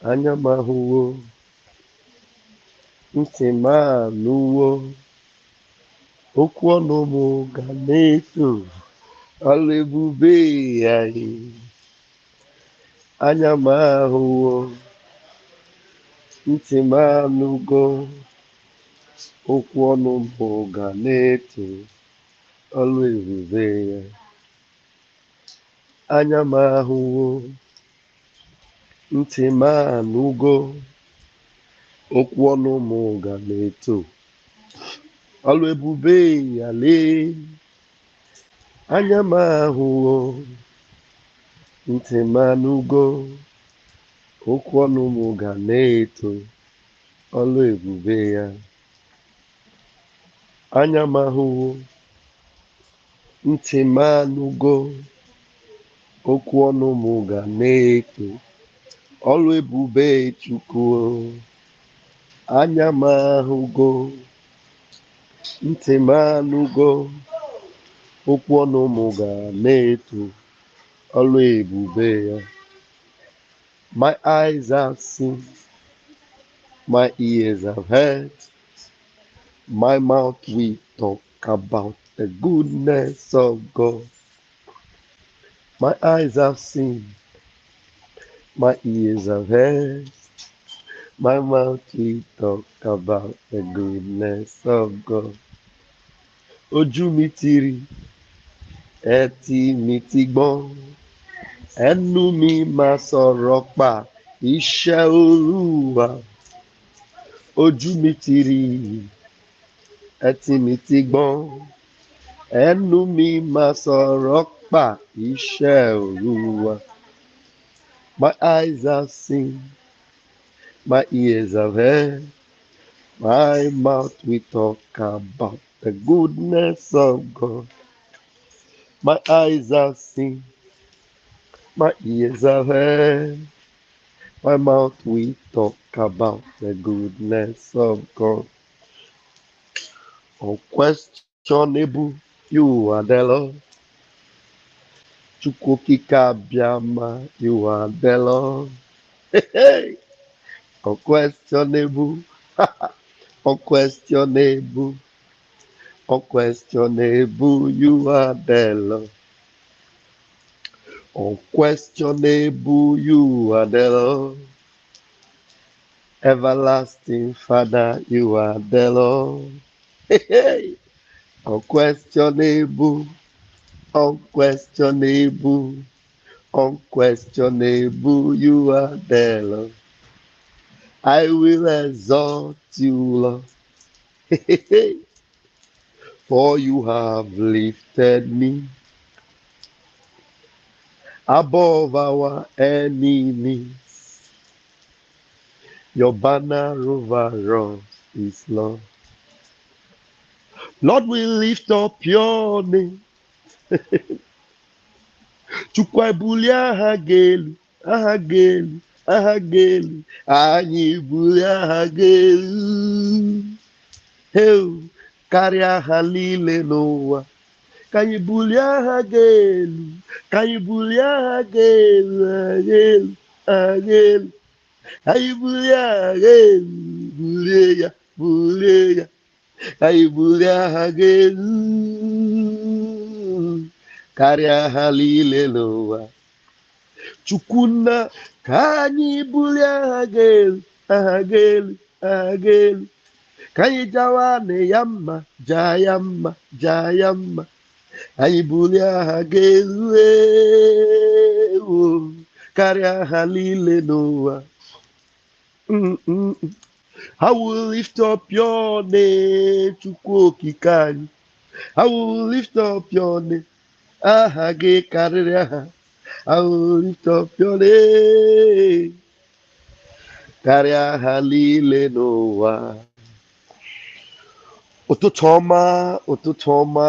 anya m ahụwo, ntị m anụwo, okwu ọnụ m ga na-eto ọrụ ebube ya. Anya m ahụwo, ntị m anụgo, okwu ọnụ m ga na-eto ọrụ ebube ya. Anya m ahụwo, ntị m anụgo, okwu ọnụ m ga na-eto ọrụ ebube ya lee. Anya m ahụwo, ntị m anụgo, okwu ọnụ m ga na-eto ọrụ ebube ya. Anya m ahụwo, ntị m anụgo, okwu ọnụ m ga na-eto ọrụ ebube Chukwu. Anya m ahụgo, ntị m anụgo, okwu ọnụ m ga na-eto ọrụ ebube ya. My eyes have seen, my ears have heard, my mouth will talk about the goodness of God. My eyes have seen, my ears have heard, my mouth will talk about the goodness of God. Ojú mi ti rí, etí mi ti gbọ́, ẹnu mi máa sọ̀rọ̀ pa iṣẹ́ Olúwa. Ojú mi ti rí, etí mi ti gbọ́, ẹnu mi máa sọ̀rọ̀ pa iṣẹ́ Olúwa. My eyes have seen, my ears have heard, my mouth will talk about the goodness of God. My eyes have seen, my ears have heard, my mouth will talk about the goodness of God. Unquestionable, you are the Lord. Chukwukikabiama, you are the Lord. Hey, unquestionable, unquestionable, unquestionable, you are the Lord. Unquestionable, you are the Lord. Everlasting Father, you are the Lord. Hey, unquestionable, unquestionable, unquestionable, you are the Lord. I will exalt you, Lord, for you have lifted me above our enemies. Your banner over us is love. Lord, we lift up your name. Chukwu ebuli aha gị elu, aha gị elu, aha gị elu, anyị buli aha gị elu. Heu, karịa aha niile n'ụwa, ka anyị bulie aha gị elu, ka anyị bulie aha gị elu, aha gị elu, aha gị elu. Anyị bulie aha gị elu, bulie ya, bulie ya. Anyị bulie aha gị elu, karịa aha niile n'ụwa. Chukwunna, ka anyị bulie aha gị elu, aha gị elu, aha gị elu. Ka anyị jawa na ya mma, jaa ya mma, jaa ya mma. Anyị bulie aha gị elu, ewo, karịa aha niile n'ụwa. I will lift up your name, Chukwu okike anyị. I will lift up your name, aha gị karịrị aha. I will lift up your name, karịa aha niile n'ụwa. Ụtụtụ ọma, ụtụtụ ọma,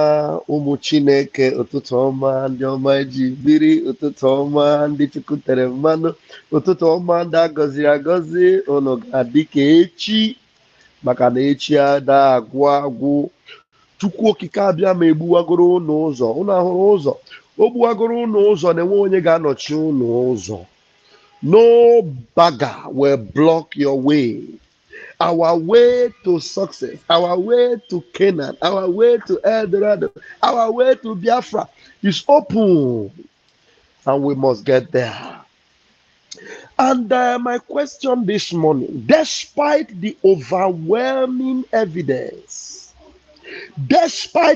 ụmụ Chineke, ụtụtụ ọma, ndị ọma ji biri, ụtụtụ ọma, ndị Chukwu tere mmanụ, ụtụtụ ọma, ndị agọziri agọzi. Unu ga-adị ka echi, maka na echi ada agwụ agwụ. Chukwu okike abịa ma egbuwagoro unu ụzọ. Unu ahụrụ ụzọ, o gbuwagoro unu ụzọ, na enwe onye ga-anọchi unu ụzọ. No bagger will block your way. Our way to success, our way to Canaan, our way to El Dorado, our way to Biafra is open, and we must get there. And my question this morning, despite the overwhelming evidence, before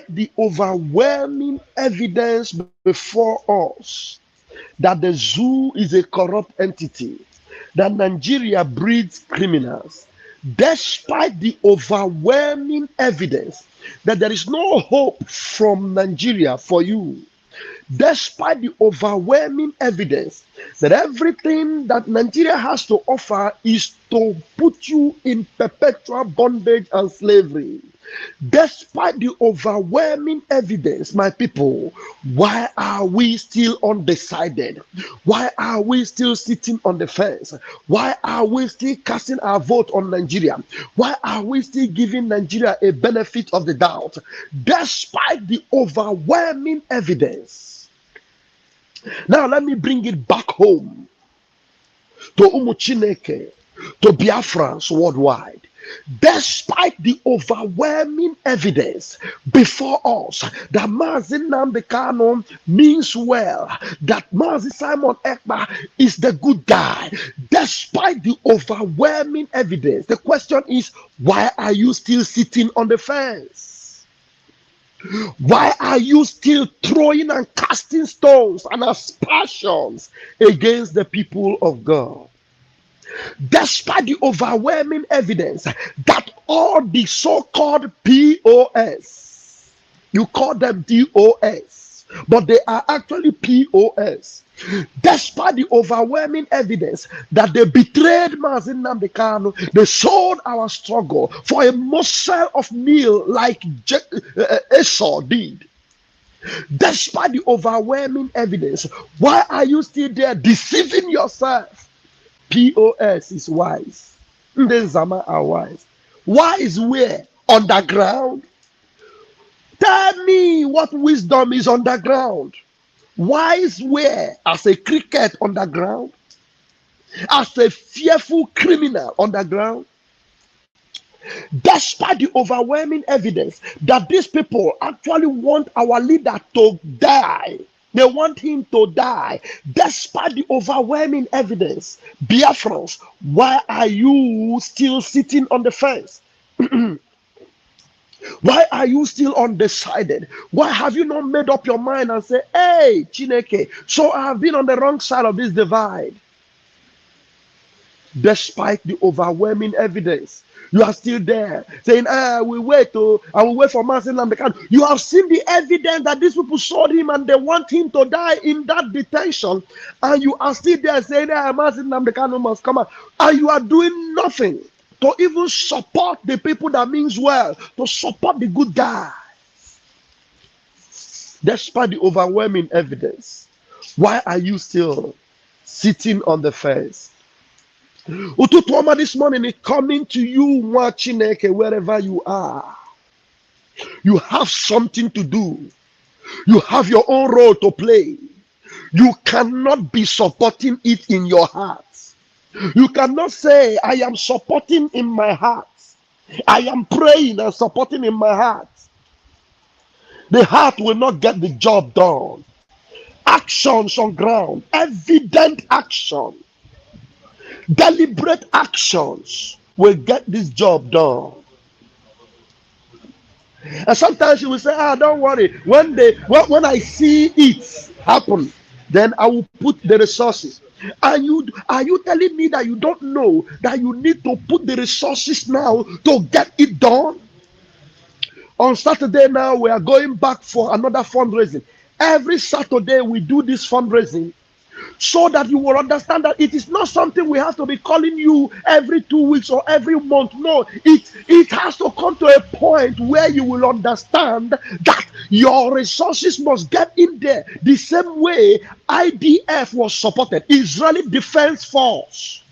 us that the zoo is a corrupt entity, that Nigeria breeds criminals, despite the overwhelming evidence that there is no hope from Nigeria for you, despite the overwhelming evidence that everything that Nigeria has to offer is to put you in perpetual bondage and slavery, despite the overwhelming evidence, my people, why are we still undecided? Why are we still sitting on the fence? Why are we still casting our vote on Nigeria? Why are we still giving Nigeria a benefit of the doubt, despite the overwhelming evidence? Now, let me bring it back home to Umuchineke, to Biafrans worldwide. Despite the overwhelming evidence before us that Mazi Nnamdi Kanu means well, that Mazi Simon Ekpa is the good guy, despite the overwhelming evidence, the question is, why are you still sitting on the fence? Why are you still throwing and casting stones and aspersions against the people of God? Despite the overwhelming evidence that all the so-called POS, you call them DOS, but they are actually POS. Despite the overwhelming evidence that they betrayed Mazi Nnamdi Kanu, they sold our struggle for a morsel of meal like Esau did. Despite the overwhelming evidence, why are you still there deceiving yourself? POS is wise. Ndị Zama are wise. Wise where? Underground. Tell me what wisdom is underground. Wise where? As a cricket underground. As a fearful criminal underground. Despite the overwhelming evidence that these people actually want our leader to die. They want him to die. Despite the overwhelming evidence, Biafrans, why are you still sitting on the fence? Why are you still undecided? Why have you not made up your mind and say, hey, Chineke, so I have been on the wrong side of this divide? Despite the overwhelming evidence, you are still there saying, I will wait for Mazi Nnamdi Kanu. You have seen the evidence that these people sold him and they want him to die in that detention, and you are still there saying, Mazi Nnamdi Kanu must come out, and you are doing nothing to even support the people that means well, to support the good guy. Despite the overwhelming evidence, why are you still sitting on the fence? Ututu Oma this morning is coming to you, Chineke, wherever you are. You have something to do. You have your own role to play. You cannot be supporting it in your heart. You cannot say, I am supporting in my heart. I am praying and supporting in my heart. The heart will not get the job done. Actions on ground, evident action. Deliberate actions will get this job done. And sometimes you will say, don't worry. When I see it happen, then I will put the resources. And are you telling me that you don't know that you need to put the resources now to get it done? On Saturday now, we are going back for another fundraising. Every Saturday we do this fundraising, so that you will understand that it is not something we have to be calling you every 2 weeks or every month. No, it has to come to a point where you will understand that your resources must get in there the same way IDF was supported, Israeli Defense Force.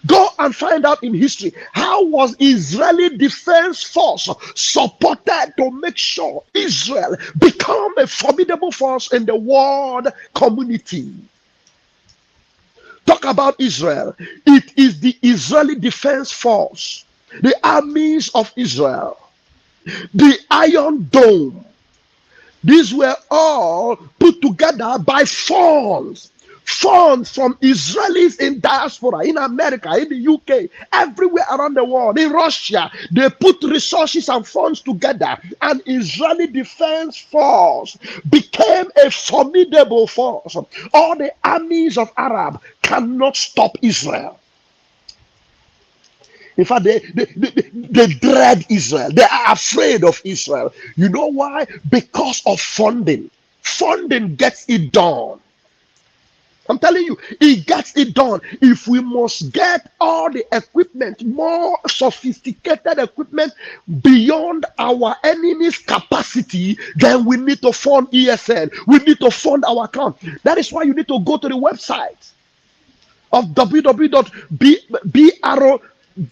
Go and find out in history, how was Israeli Defense Force supported to make sure Israel become a formidable force in the world community. Talk about Israel, it is the Israeli Defense Force, the armies of Israel, the Iron Dome. These were all put together by funds from Israelis in diaspora, in America, in the UK, everywhere around the world, in Russia. They put resources and funds together, and Israeli Defense Force became a formidable force. All the armies of Arab cannot stop Israel. In fact, they dread Israel. They are afraid of Israel. You know why? Because of funding. Funding gets it done. I'm telling you, it gets it done. If we must get all the equipment, more sophisticated equipment beyond our enemy's capacity, then we need to fund ESN. We need to fund our account. That is why you need to go to the website of www.BRO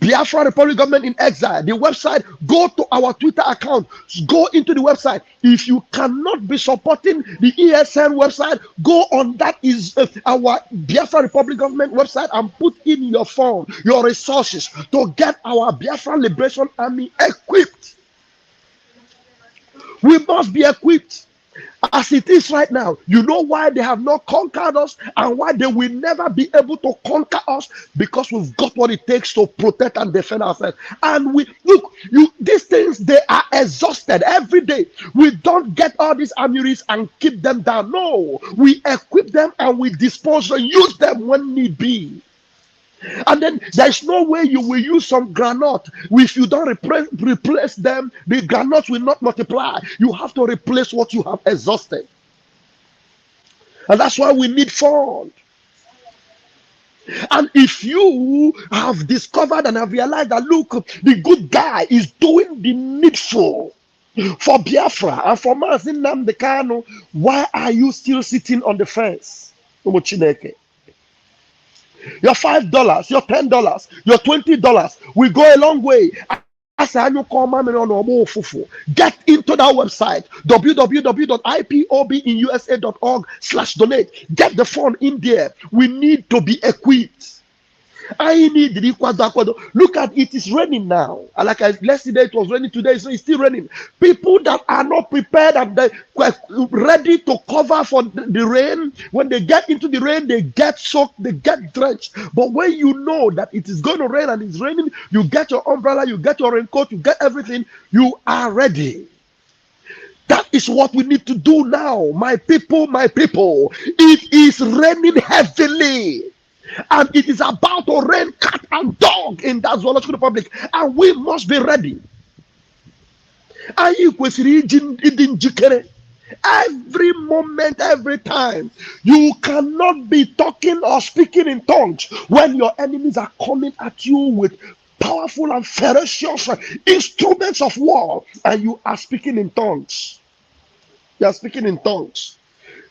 Biafra Republic Government in Exile, the website. Go to our Twitter account, go into the website. If you cannot be supporting the ESN website, go on that is our Biafra Republic Government website and put in your phone, your resources to get our Biafra Liberation Army equipped. We must be equipped. As it is right now, you know why they have not conquered us and why they will never be able to conquer us? Because we've got what it takes to protect and defend ourselves. And we look, these things, they are exhausted every day. We don't get all these armories and keep them down. No, we equip them and we dispose and use them when need be. And then there's no way you will use some granite. If you don't replace them, the granite will not multiply. You have to replace what you have exhausted. And that's why we need fund. And if you have discovered and have realized that, look, the good guy is doing the needful for Biafra and for Mazin Nnamdi Kanu, why are you still sitting on the fence? Your $5, your $10, your $20 will go a long way. Get into that website, www.ipobinusa.org/donate. Get the fund in there. We need to be equipped. I need the look at it is raining now. Like yesterday it was raining, today so it's still raining. People that are not prepared and they ready to cover for the rain, when they get into the rain, they get soaked, they get drenched. But when you know that it is going to rain and it's raining, you get your umbrella, you get your raincoat, you get everything, you are ready. That is what we need to do now, my people, my people. It is raining heavily. And it is about to rain cat and dog in that zoological republic, and we must be ready. Every moment, every time. You cannot be talking or speaking in tongues when your enemies are coming at you with powerful and ferocious instruments of war, and you are speaking in tongues. You are speaking in tongues.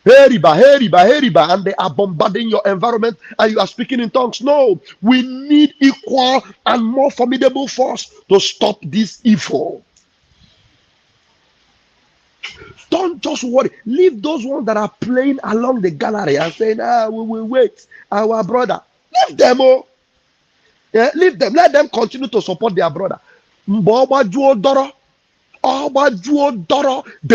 Heriba, and they are bombarding your environment and you are speaking in tongues. No, we need equal and more formidable force to stop this evil. Don't just worry. Leave those ones that are playing along the gallery and saying, we will wait, our brother. Leave them, oh. Yeah, leave them. Let them continue to support their brother. They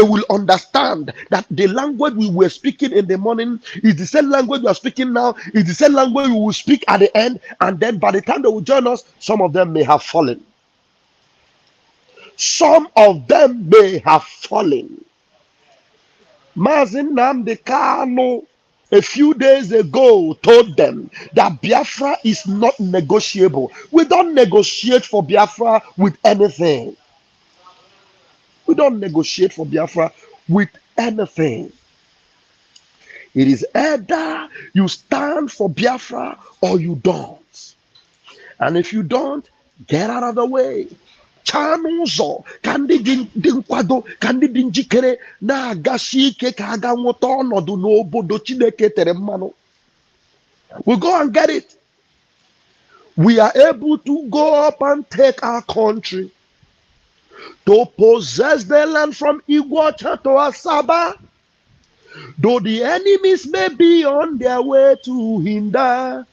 will understand that the language we were speaking in the morning is the same language we are speaking now, is the same language we will speak at the end, and then by the time they will join us, some of them may have fallen. Some of them may have fallen. Mazin Nnamdi Kanu a few days ago told them that Biafra is not negotiable. We don't negotiate for Biafra with anything. We don't negotiate for Biafra with anything. It is either you stand for Biafra or you don't. And if you don't, get out of the way. Chanuzo kandi dinkwado kandi dinjikere na agashi ike ka aga nwota ọnọdụ n'obodo Chineke tere mmanụ. We go and get it. We are able to go up and take our country, to possess the land from Iguacha to Asaba. Though the enemies may be on their way to hinder,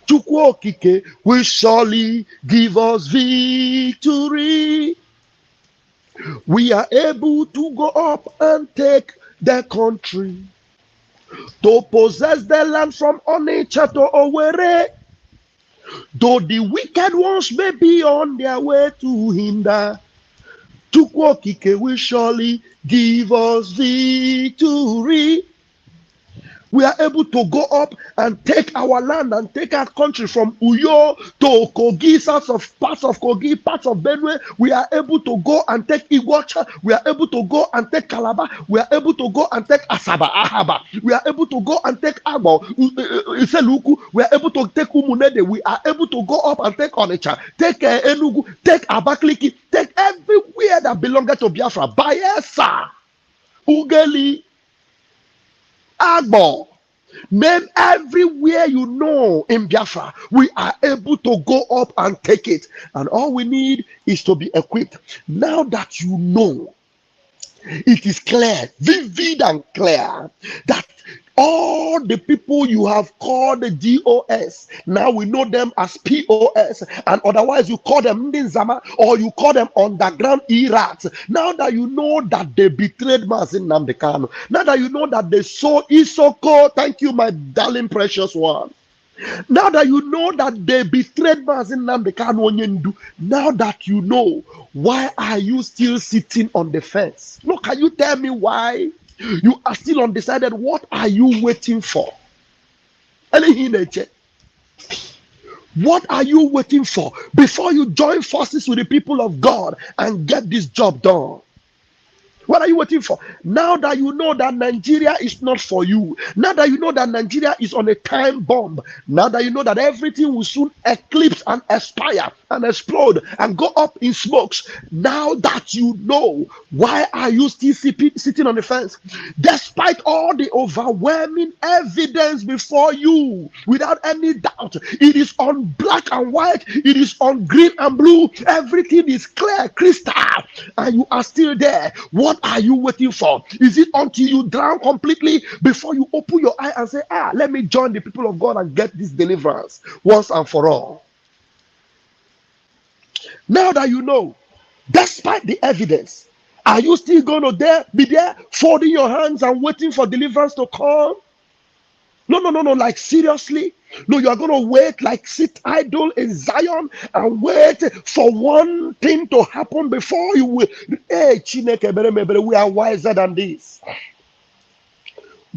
Chukwokike will surely give us victory. We are able to go up and take the country, to possess the land from Onitsha to Owerri. Though the wicked ones may be on their way to hinder, Chukwokike will surely give us victory. We are able to go up and take our land and take our country from Uyo to Kogi, parts of Kogi, parts of Benue. We are able to go and take Iguacha. We are able to go and take Calabar. We are able to go and take Asaba, Ahaba. We are able to go and take Abo, Iseluku. We are able to take Umunede. We are able to go up and take Onitsha, take Enugu, take Abakaliki, take everywhere that belongs to Biafra. Bayelsa, Ugeli, Agbo, name everywhere you know in Biafra. We are able to go up and take it. And all we need is to be equipped. Now that you know, it is clear, vivid and clear, that all the people you have called the DOS, now we know them as POS, and otherwise you call them Ndinzama or you call them underground Irats. Now that you know that they betrayed Mazin Namdekano, now that you know that they sold Isoko, thank you, my darling precious one. Now that you know that they betrayed Mazin Namdekano Onyendu, now that you know, why are you still sitting on the fence? No, can you tell me why? You are still undecided. What are you waiting for? What are you waiting for before you join forces with the people of God and get this job done? What are you waiting for? Now that you know that Nigeria is not for you, now that you know that Nigeria is on a time bomb, now that you know that everything will soon eclipse and expire and explode and go up in smokes, now that you know, why are you still sitting on the fence? Despite all the overwhelming evidence before you, without any doubt, it is on black and white, it is on green and blue, everything is clear, crystal, and you are still there. What are you waiting for? Is it until you drown completely before you open your eye and say, let me join the people of God and get this deliverance once and for all? Now that you know, despite the evidence, are you still going to be there folding your hands and waiting for deliverance to come? No, like seriously? No, you are going to wait, like sit idle in Zion and wait for one thing to happen before you will. Hey, Chineke, we are wiser than this.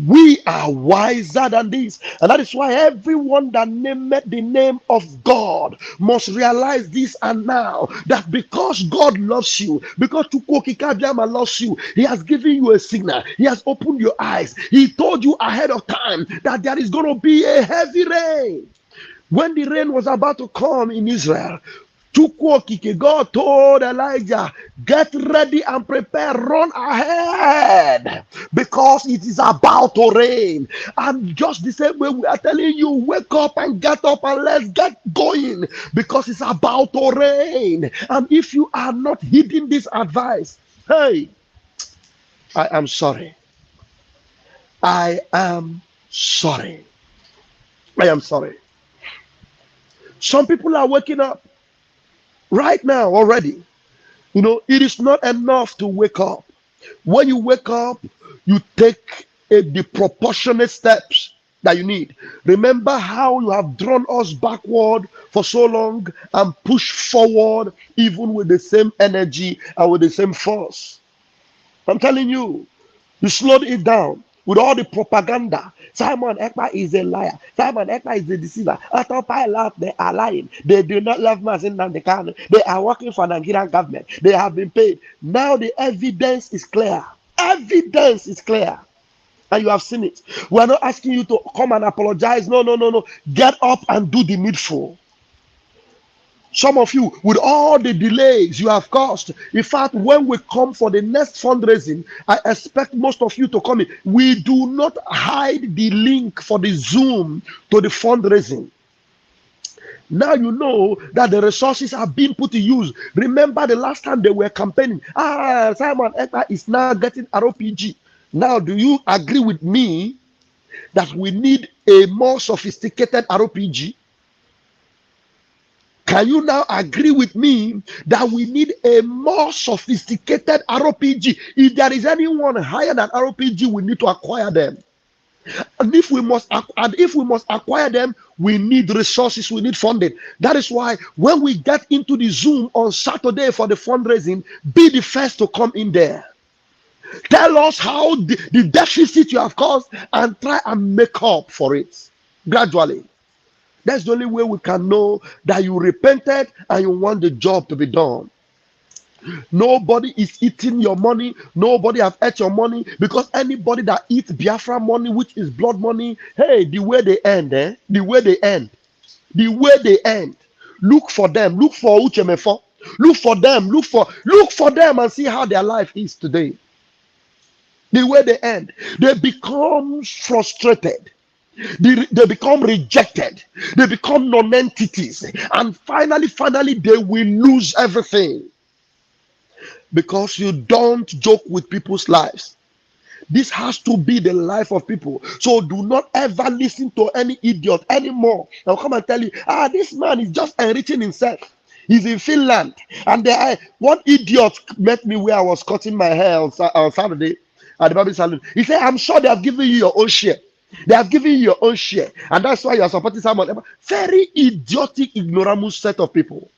We are wiser than this. And that is why everyone that named the name of God must realize this and now, that because God loves you, because Chukwokika loves you, He has given you a signal. He has opened your eyes. He told you ahead of time that there is going to be a heavy rain. When the rain was about to come in Israel, God told Elijah, get ready and prepare, run ahead, because it is about to rain. And just the same way we are telling you, wake up and get up and let's get going, because it's about to rain. And if you are not heeding this advice, hey, I am sorry. I am sorry. I am sorry. Some people are waking up right now already. You know, it is not enough to wake up. When you wake up, you take the proportionate steps that you need. Remember how you have drawn us backward for so long and pushed forward even with the same energy and with the same force. I'm telling you, you slowed it down with all the propaganda. Simon Ekpa is a liar. Simon Ekpa is a deceiver. Autopilot, they are lying. They do not love Mazin Namdekano. They are working for Nigerian government. They have been paid. Now the evidence is clear. Evidence is clear. And you have seen it. We are not asking you to come and apologize. No. Get up and do the needful. Some of you, with all the delays you have caused, in fact, when we come for the next fundraising, I expect most of you to come in. We do not hide the link for the Zoom to the fundraising. Now you know that the resources are being put to use. Remember the last time they were campaigning, Simon Ekpa is now getting RPG. Now, do you agree with me that we need a more sophisticated RPG? Can you now agree with me that we need a more sophisticated RPG? If there is anyone higher than RPG, we need to acquire them. And if we must acquire them, we need resources, we need funding. That is why when we get into the Zoom on Saturday for the fundraising, be the first to come in there. Tell us how the deficit you have caused and try and make up for it gradually. That's the only way we can know that you repented and you want the job to be done. Nobody is eating your money. Nobody have ate your money, because anybody that eats Biafra money, which is blood money, hey, the way they end, the way they end, the way they end. Look for them. Look for Uchemefo. Look for them. Look for them and see how their life is today. The way they end, they become frustrated. They become rejected. They become non-entities, and finally, they will lose everything. Because you don't joke with people's lives. This has to be the life of people. So do not ever listen to any idiot anymore. They'll come and tell you, this man is just enriching himself. He's in Finland. And one idiot met me where I was cutting my hair on Saturday at the barber salon. He said, I'm sure they have given you your own share. They have given you your own share. And that's why you are supporting someone. Very idiotic, ignoramus set of people.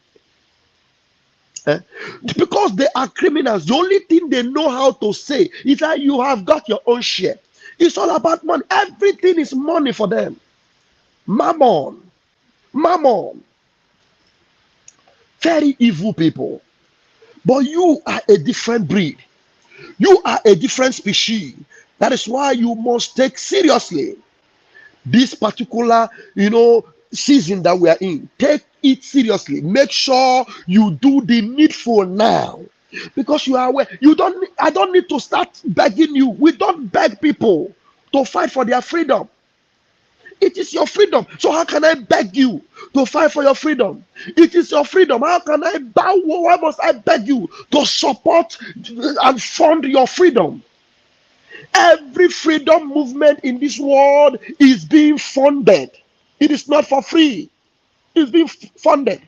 Because they are criminals. The only thing they know how to say is that you have got your own share. It's all about money. Everything is money for them. Mammon. Very evil people. But you are a different breed. You are a different species. That is why you must take seriously this particular, season that we are in. Take it seriously. Make sure you do the needful now, because you are aware. I don't need to start begging you. We don't beg people to fight for their freedom. It is your freedom. So how can I beg you to fight for your freedom? It is your freedom. How can I bow? Why must I beg you to support and fund your freedom? Every freedom movement in this world is being funded. It is not for free. It's being funded.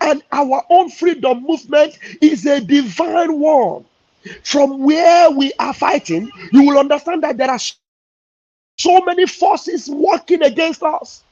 And our own freedom movement is a divine one. From where we are fighting, you will understand that there are so many forces working against us.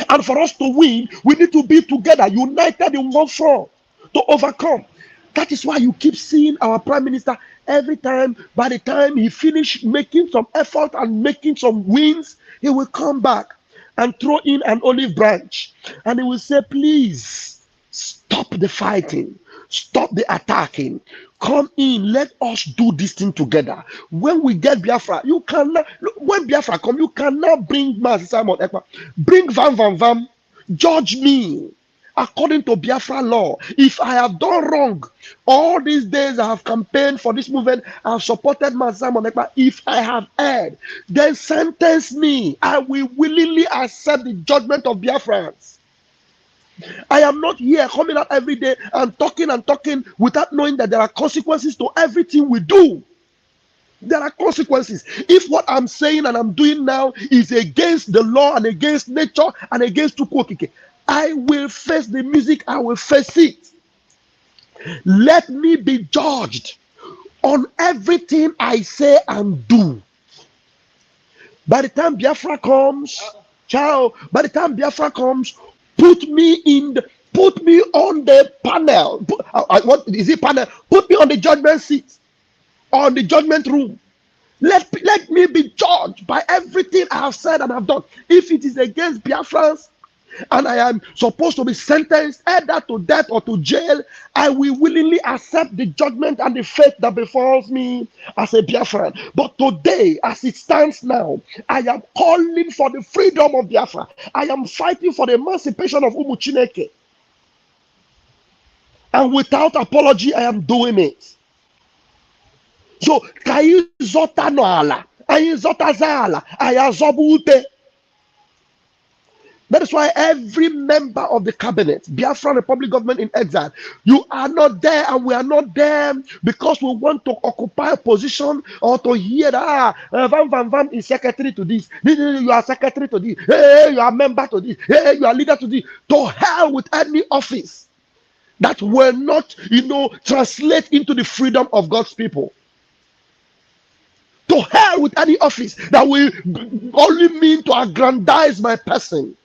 And for us to win, we need to be together, united in one front to overcome. That is why you keep seeing our Prime Minister every time. By the time he finishes making some effort and making some wins, he will come back and throw in an olive branch. And he will say, please, stop the fighting. Stop the attacking. Come in. Let us do this thing together. When we get Biafra, when Biafra come, you cannot bring Master Simon Ekpa. Bring Vam Vam Vam. Judge me according to Biafra law. If I have done wrong, all these days I have campaigned for this movement, I have supported Master Simon Ekpa. If I have erred, then sentence me. I will willingly accept the judgment of Biafrans. I am not here coming out every day and talking without knowing that there are consequences to everything we do. There are consequences. If what I'm saying and I'm doing now is against the law and against nature and against Chukwokike, I will face the music. I will face it. Let me be judged on everything I say and do. By the time Biafra comes, by the time Biafra comes, put me on the panel. What is it, panel? Put me on the judgment seat, on the judgment room. Let me be judged by everything I have said and have done. If it is against Biafrans and I am supposed to be sentenced either to death or to jail, I will willingly accept the judgment and the fate that befalls me as a Biafran. But today, as it stands now, I am calling for the freedom of Biafra. I am fighting for the emancipation of Umu Chineke. And without apology, I am doing it. So, kai zota no ala, ayi zota za ala, aya zobu ute. That is why every member of the cabinet, Biafra Republic government in exile, you are not there and we are not there because we want to occupy a position or to hear that Vam Vam Vam is secretary to this, you are secretary to this, hey, you are member to this, hey, you are leader to this. To hell with any office that will not, translate into the freedom of God's people. To hell with any office that will only mean to aggrandize my person.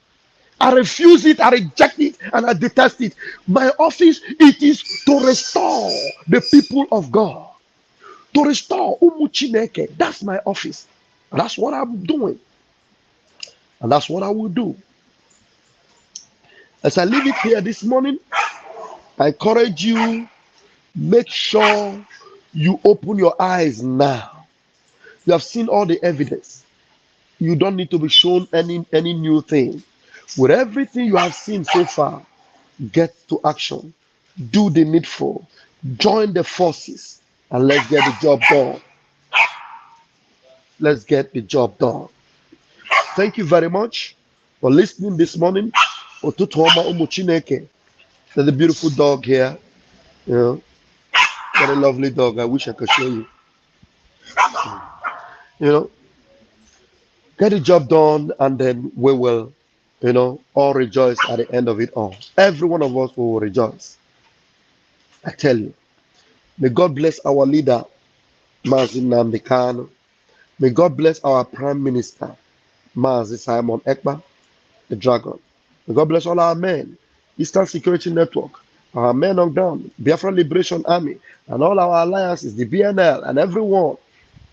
I refuse it, I reject it, and I detest it. My office, it is to restore the people of God. To restore Umu Chineke. That's my office. And that's what I'm doing. And that's what I will do. As I leave it here this morning, I encourage you, make sure you open your eyes now. You have seen all the evidence. You don't need to be shown any new thing. With everything you have seen so far, get to action. Do the needful. Join the forces and let's get the job done. Let's get the job done. Thank you very much for listening this morning. Ututu Oma Umu Chineke. There's a beautiful dog here. You know, very lovely dog. I wish I could show you. You know, get the job done and then we will, all rejoice at the end of it all. Every one of us will rejoice. I tell you. May God bless our leader, Mazi Nnamdi Kanu. May God bless our Prime Minister, Mazi Simon Ekpa, the Dragon. May God bless all our men, Eastern Security Network, our men on ground, Biafra Liberation Army, and all our alliances, the BNL, and everyone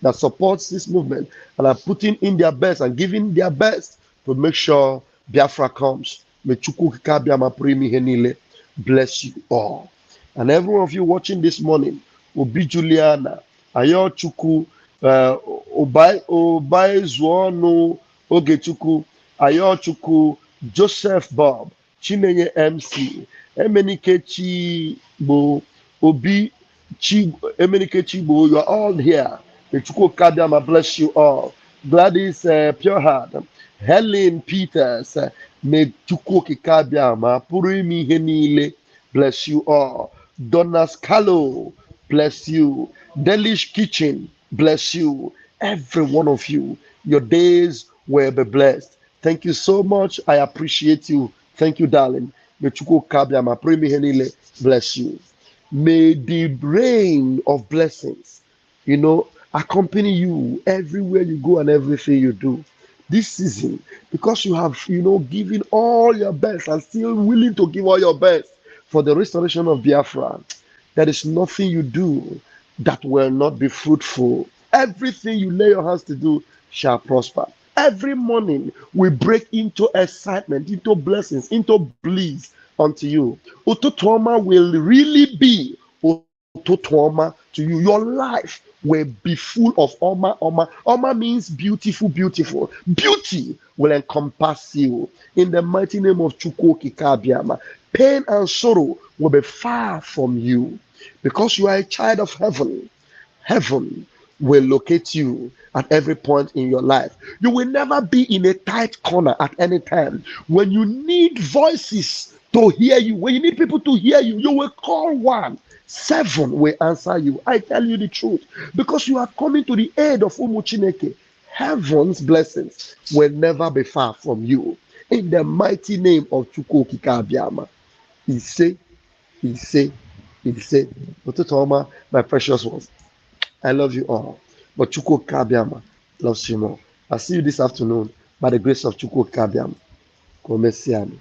that supports this movement and are putting in their best and giving their best to make sure Biafra comes. May Chukwu Kikabiama Primi Henile bless you all. And every one of you watching this morning, Obi Juliana, Ayo Chukwu, Obai Zuonu, Ogechukwu, Ayo Chukwu, Joseph Bob, Chinenye MC, Emenike Chibo, Obi Emenike Chibo, you are all here. May Chukwu Kikabiama bless you all. Gladys Pure Heart, Helen Peters, may Chukwu Kikabiama Purimi Henile bless you all. Donna Scalo, bless you. Delish Kitchen, bless you. Every one of you, your days will be blessed. Thank you so much. I appreciate you. Thank you, darling. May Chukwu Kabiama Premi Henile bless you. May the rain of blessings, accompany you everywhere you go and everything you do this season, because you have, given all your best and still willing to give all your best for the restoration of Biafra. There is nothing you do that will not be fruitful. Everything you lay your hands to do shall prosper. Every morning we break into excitement, into blessings, into bliss unto you. Ututu Oma will really be Ututu Oma to you. Your life will be full of Oma. Oma means beautiful, beautiful. Beauty will encompass you. In the mighty name of Chukwu Kikabiama, pain and sorrow will be far from you. Because you are a child of heaven, heaven will locate you at every point in your life. You will never be in a tight corner at any time. When you need voices to hear you, when you need people to hear you, you will call one. 7 will answer you. I tell you the truth. Because you are coming to the aid of Umu Chineke. Heaven's blessings will never be far from you. In the mighty name of Chukwu Kikabiama. He say, Ututu Oma, my precious ones, I love you all. But Chukwu Kabiama loves you more. I'll see you this afternoon by the grace of Chukwu Kabiama. Komesiani.